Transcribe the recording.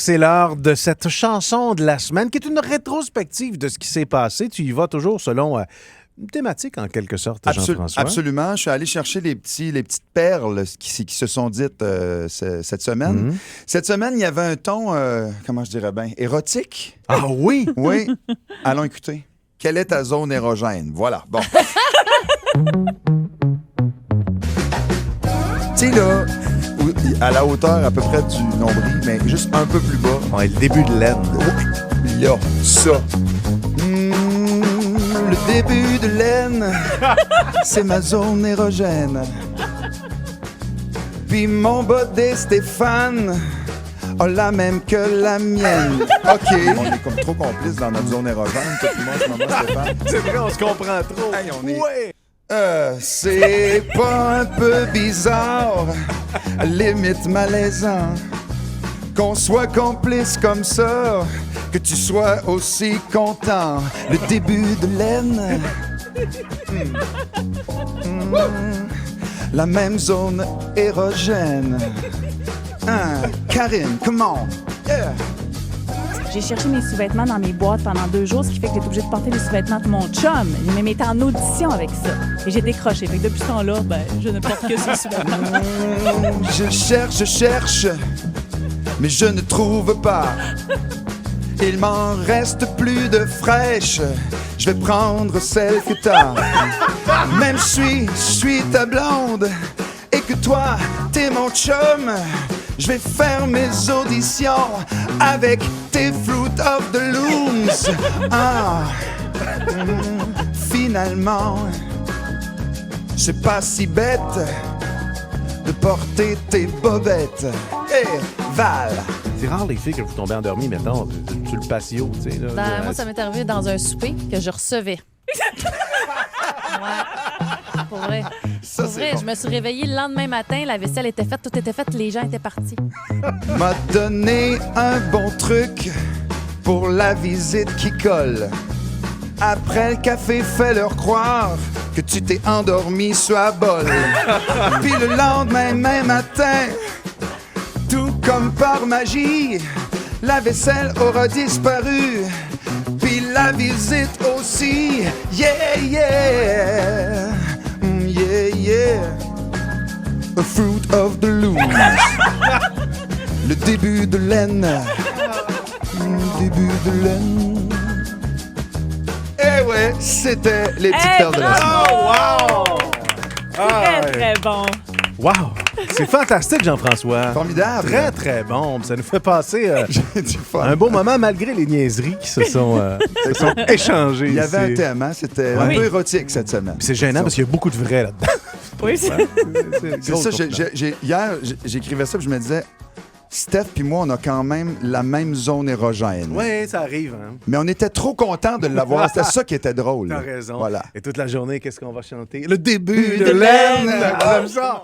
C'est l'heure de cette chanson de la semaine qui est une rétrospective de ce qui s'est passé. Tu y vas toujours selon une thématique en quelque sorte, Jean-François. Absolument. Je suis allé chercher les petites perles qui se sont dites cette semaine. Mhm. Cette semaine, il y avait un ton, comment je dirais bien, érotique. Ah oui? Oui. Allons écouter. Quelle est ta zone érogène? Voilà. Bon. Tu sais, là, à la hauteur à peu près du nombril, mais juste un peu plus bas. Ouais, le début de l'aine. Là, ça. Le début de l'aine, c'est ma zone érogène. Puis mon body Stéphane a la même que la mienne. OK. On est comme trop complices dans notre zone érogène, toi et moi, en ce moment, Stéphane. C'est vrai, on se comprend trop. Hey, on est... Ouais. C'est pas un peu bizarre, limite malaisant, qu'on soit complice comme ça, que tu sois aussi content. Le début de l'aine, la même zone érogène. Karine, come on. Yeah. J'ai cherché mes sous-vêtements dans mes boîtes pendant 2 jours, ce qui fait que j'étais obligée de porter les sous-vêtements de mon chum. J'ai même été en audition avec ça. Et j'ai décroché. Fait que depuis ce temps-là, je ne porte que ces sous-vêtements. Je cherche, mais je ne trouve pas. Il m'en reste plus de fraîches. Je vais prendre celle que t'as. Même je suis ta blonde. Et que toi, t'es mon chum. Je vais faire mes auditions avec tes Fruit of the Looms. Finalement, c'est pas si bête de porter tes bobettes. Hé, Val! C'est rare les filles que vous tombez endormies, mettons, sur le patio, tu sais. Moi, ça m'est arrivé dans un souper que je recevais. Ouais, pour vrai. Ça, Pour vrai, bon. je me suis réveillée le lendemain matin, la vaisselle était faite, tout était fait, les gens étaient partis. M'a donné un bon truc pour la visite qui colle. Après le café, fais-leur croire que tu t'es endormi sur la bol. Puis le lendemain, même matin, tout comme par magie, la vaisselle aura disparu. Puis la visite aussi. Yeah, yeah. Yeah, yeah. A fruit of the loom. Le début de l'aine. Le début de l'aine. Eh ouais, c'était les petites perles de la semaine. Oh, wow! Très, très bon. Wow! C'est fantastique, Jean-François. Formidable. Très, très bon. Ça nous fait passer J'ai du fun. un beau moment malgré les niaiseries qui se sont échangées. Il y avait ici. un thème, hein? C'était Ouais. un peu érotique cette semaine. Puis c'est gênant parce qu'il y a beaucoup de vrai là-dedans. Oui, C'est ça, hier, j'écrivais ça puis je me disais, Steph puis moi, on a quand même la même zone érogène. Oui, ça arrive. Hein? Mais on était trop contents de l'avoir. C'était ça qui était drôle. T'as raison. Voilà. Et toute la journée, qu'est-ce qu'on va chanter? Le début De de l'aine. l'aine! Comme ça!